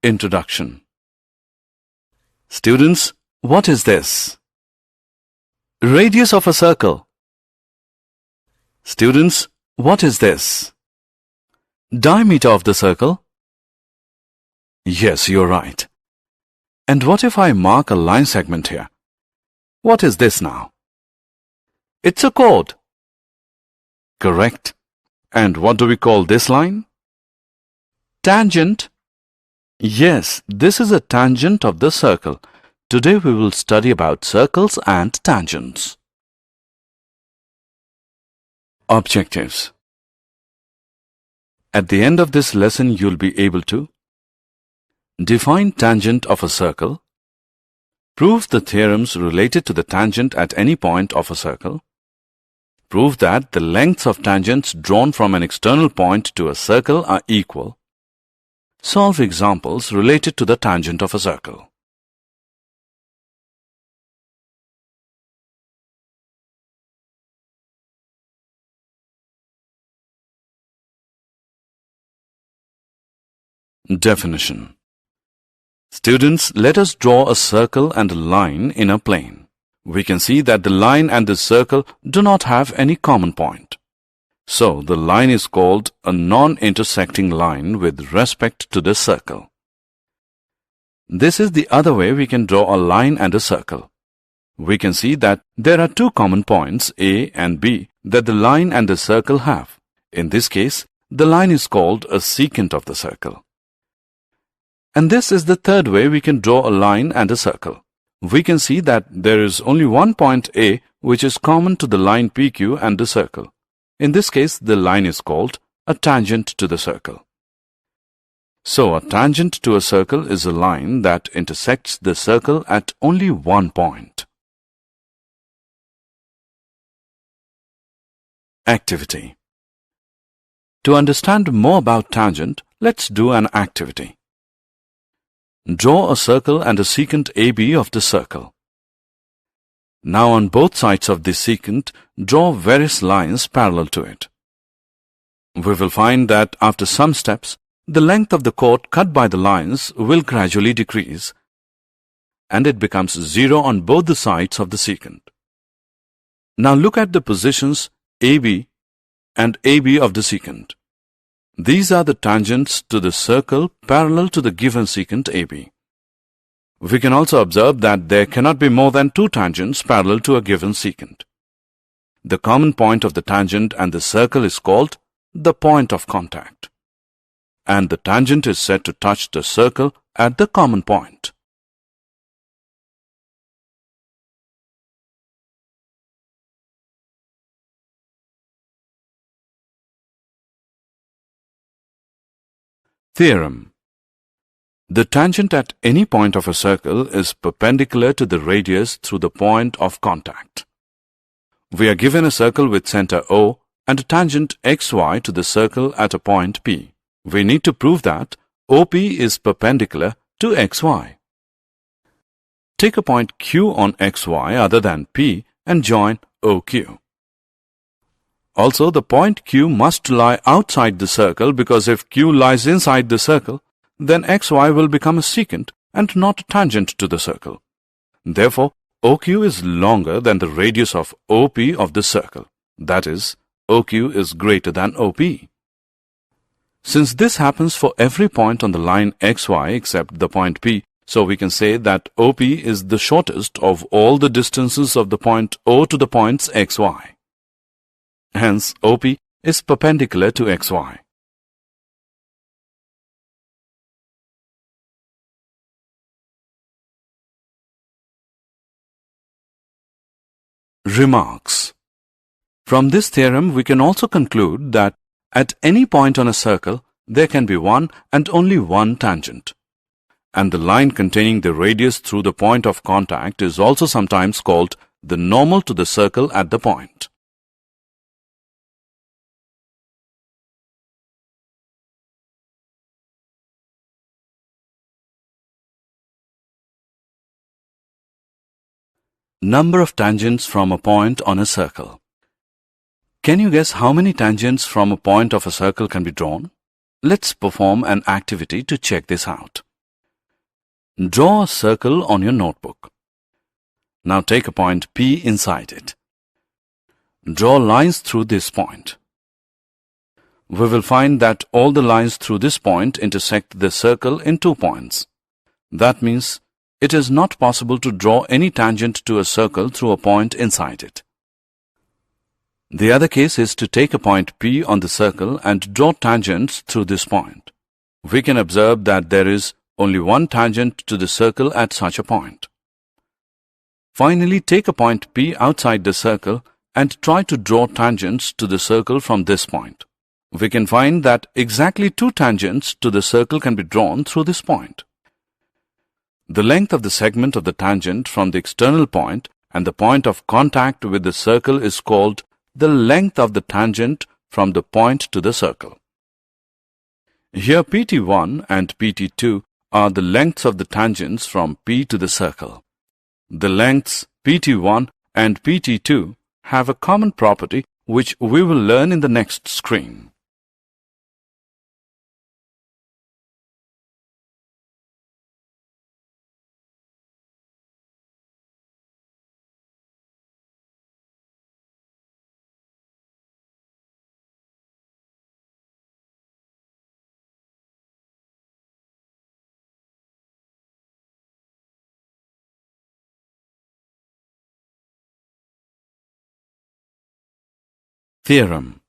Introduction. Students, what is this? Radius of a circle. Students, what is this? Diameter of the circle? Yes, you're right. And what if I mark a line segment here? What is this now? It's a chord. Correct. And what do we call this line? Tangent. Yes, this is a tangent of the circle. Today we will study about circles and tangents. Objectives. At the end of this lesson, you'll be able to define tangent of a circle, prove the theorems related to the tangent at any point of a circle, prove that the lengths of tangents drawn from an external point to a circle are equal, solve examples related to the tangent of a circle. Definition. Students, let us draw a circle and a line in a plane. We can see that the line and the circle do not have any common point. So, the line is called a non-intersecting line with respect to the circle. This is the other way we can draw a line and a circle. We can see that there are two common points, A and B, that the line and the circle have. In this case, the line is called a secant of the circle. And this is the third way we can draw a line and a circle. We can see that there is only one point A which is common to the line PQ and the circle. In this case, the line is called a tangent to the circle. So, a tangent to a circle is a line that intersects the circle at only one point. Activity. To understand more about tangent, let's do an activity. Draw a circle and a secant AB of the circle. Now on both sides of this secant, draw various lines parallel to it. We will find that after some steps, the length of the chord cut by the lines will gradually decrease, and it becomes 0 on both the sides of the secant. Now look at the positions AB and AB of the secant. These are the tangents to the circle parallel to the given secant AB. We can also observe that there cannot be more than two tangents parallel to a given secant. The common point of the tangent and the circle is called the point of contact, and the tangent is said to touch the circle at the common point. Theorem. The tangent at any point of a circle is perpendicular to the radius through the point of contact. We are given a circle with center O and a tangent xy to the circle at a point P. We need to prove that OP is perpendicular to xy. Take a point Q on xy other than P and join OQ. Also, the point Q must lie outside the circle, because if Q lies inside the circle, then xy will become a secant and not a tangent to the circle. Therefore, OQ is longer than the radius of OP of the circle. That is, OQ is greater than OP. Since this happens for every point on the line xy except the point P, so we can say that OP is the shortest of all the distances of the point O to the points xy. Hence, OP is perpendicular to xy. Remarks. From this theorem, we can also conclude that at any point on a circle, there can be one and only one tangent. And the line containing the radius through the point of contact is also sometimes called the normal to the circle at the point. Number of tangents from a point on a circle. Can you guess how many tangents from a point of a circle can be drawn? Let's perform an activity to check this out. Draw a circle on your notebook. Now take a point P inside it. Draw lines through this point. We will find that all the lines through this point intersect the circle in 2 points. That means it is not possible to draw any tangent to a circle through a point inside it. The other case is to take a point P on the circle and draw tangents through this point. We can observe that there is only one tangent to the circle at such a point. Finally, take a point P outside the circle and try to draw tangents to the circle from this point. We can find that exactly 2 tangents to the circle can be drawn through this point. The length of the segment of the tangent from the external point and the point of contact with the circle is called the length of the tangent from the point to the circle. Here PT1 and PT2 are the lengths of the tangents from P to the circle. The lengths PT1 and PT2 have a common property which we will learn in the next screen. Theorem.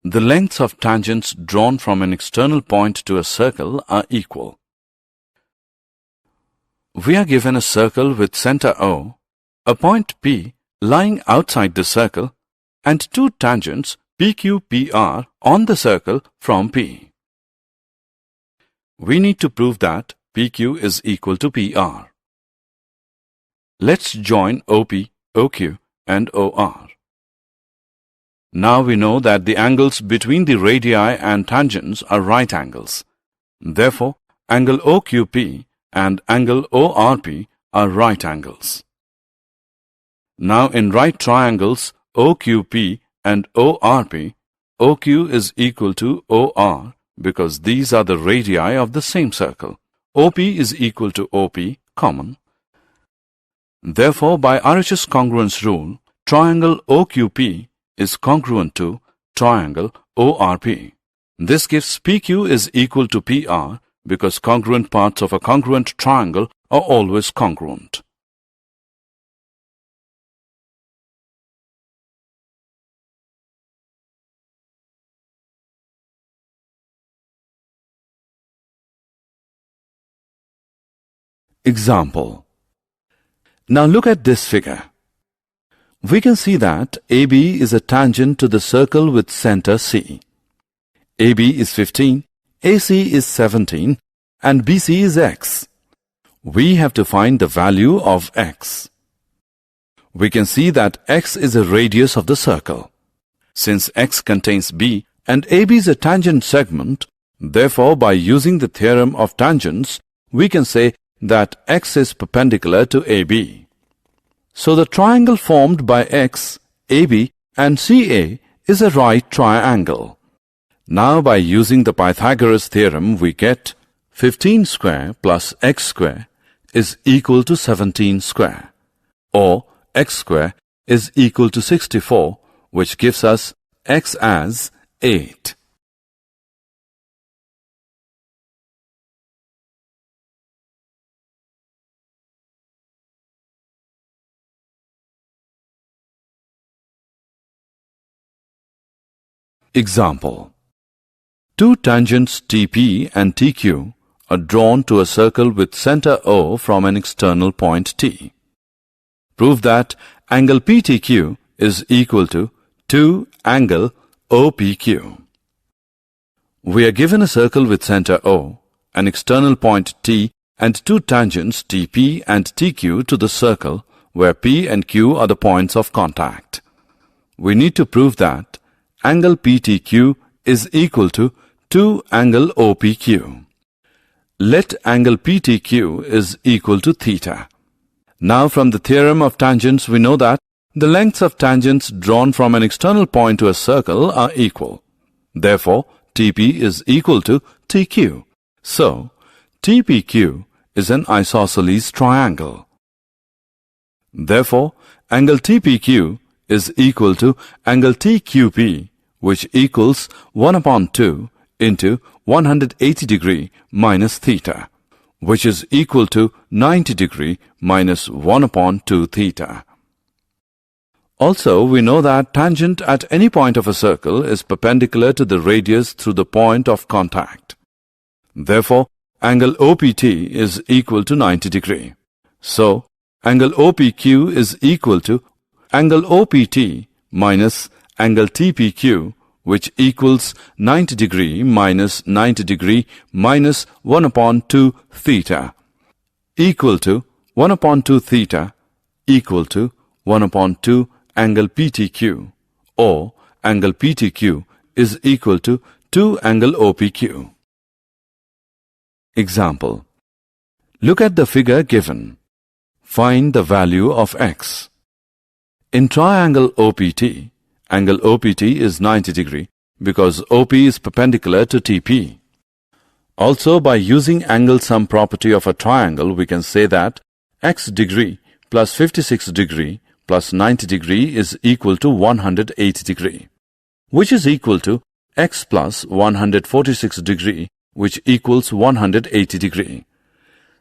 The lengths of tangents drawn from an external point to a circle are equal. We are given a circle with center O, a point P lying outside the circle, and 2 tangents PQ, PR on the circle from P. We need to prove that PQ is equal to PR. Let's join OP, OQ, and OR. Now we know that the angles between the radii and tangents are right angles. Therefore, angle OQP and angle ORP are right angles. Now in right triangles OQP and ORP, OQ is equal to OR because these are the radii of the same circle. OP is equal to OP, common. Therefore, by RHS congruence rule, triangle OQP is congruent to triangle ORP. This gives PQ is equal to PR because congruent parts of a congruent triangle are always congruent. Example. Now look at this figure. We can see that AB is a tangent to the circle with center C. AB is 15, AC is 17, and BC is X. We have to find the value of X. We can see that X is a radius of the circle. Since X contains B and AB is a tangent segment, therefore by using the theorem of tangents, we can say that X is perpendicular to AB. So the triangle formed by X, AB and CA is a right triangle. Now by using the Pythagoras theorem we get 15 square plus x square is equal to 17 square, or x square is equal to 64, which gives us x as 8. Example. 2 tangents TP and TQ are drawn to a circle with center O from an external point T. Prove that angle PTQ is equal to 2 angle OPQ. We are given a circle with center O, an external point T and 2 tangents TP and TQ to the circle where P and Q are the points of contact. We need to prove that angle PTQ is equal to 2 angle OPQ. Let angle PTQ is equal to theta. Now from the theorem of tangents we know that the lengths of tangents drawn from an external point to a circle are equal. Therefore, TP is equal to TQ. So, TPQ is an isosceles triangle. Therefore, angle TPQ is equal to angle TQP, which equals 1 upon 2 into 180 degree minus theta, which is equal to 90 degree minus 1 upon 2 theta. Also, we know that tangent at any point of a circle is perpendicular to the radius through the point of contact. Therefore, angle OPT is equal to 90 degree. So, angle OPQ is equal to angle OPT minus angle TPQ, which equals 90 degree minus 90 degree minus 1 upon 2 theta, equal to 1 upon 2 theta equal to 1 upon 2 angle PTQ, or angle PTQ is equal to 2 angle OPQ. Example. Look at the figure given. Find the value of x. In triangle OPT, angle OPT is 90 degree because OP is perpendicular to TP. Also, by using angle sum property of a triangle, we can say that x degree plus 56 degree plus 90 degree is equal to 180 degree, which is equal to x plus 146 degree, which equals 180 degree.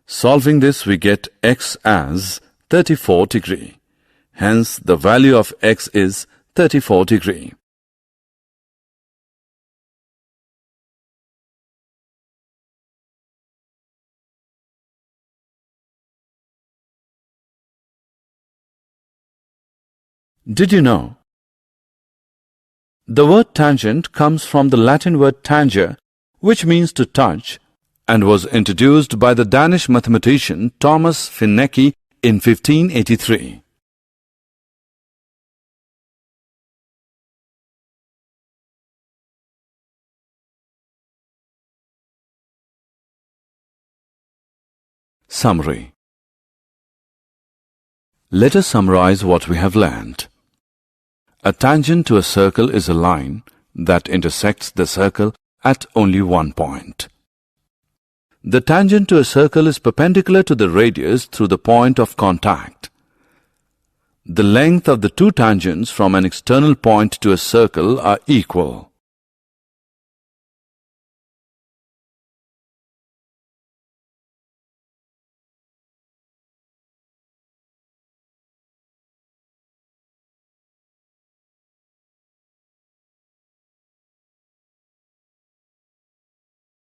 Solving this, we get x as 34 degree. Hence, the value of x is 34 degree. Did you know? The word tangent comes from the Latin word tangere, which means to touch, and was introduced by the Danish mathematician Thomas Finnecke in 1583. Summary. Let us summarize what we have learned. A tangent to a circle is a line that intersects the circle at only one point. The tangent to a circle is perpendicular to the radius through the point of contact. The length of the two tangents from an external point to a circle are equal.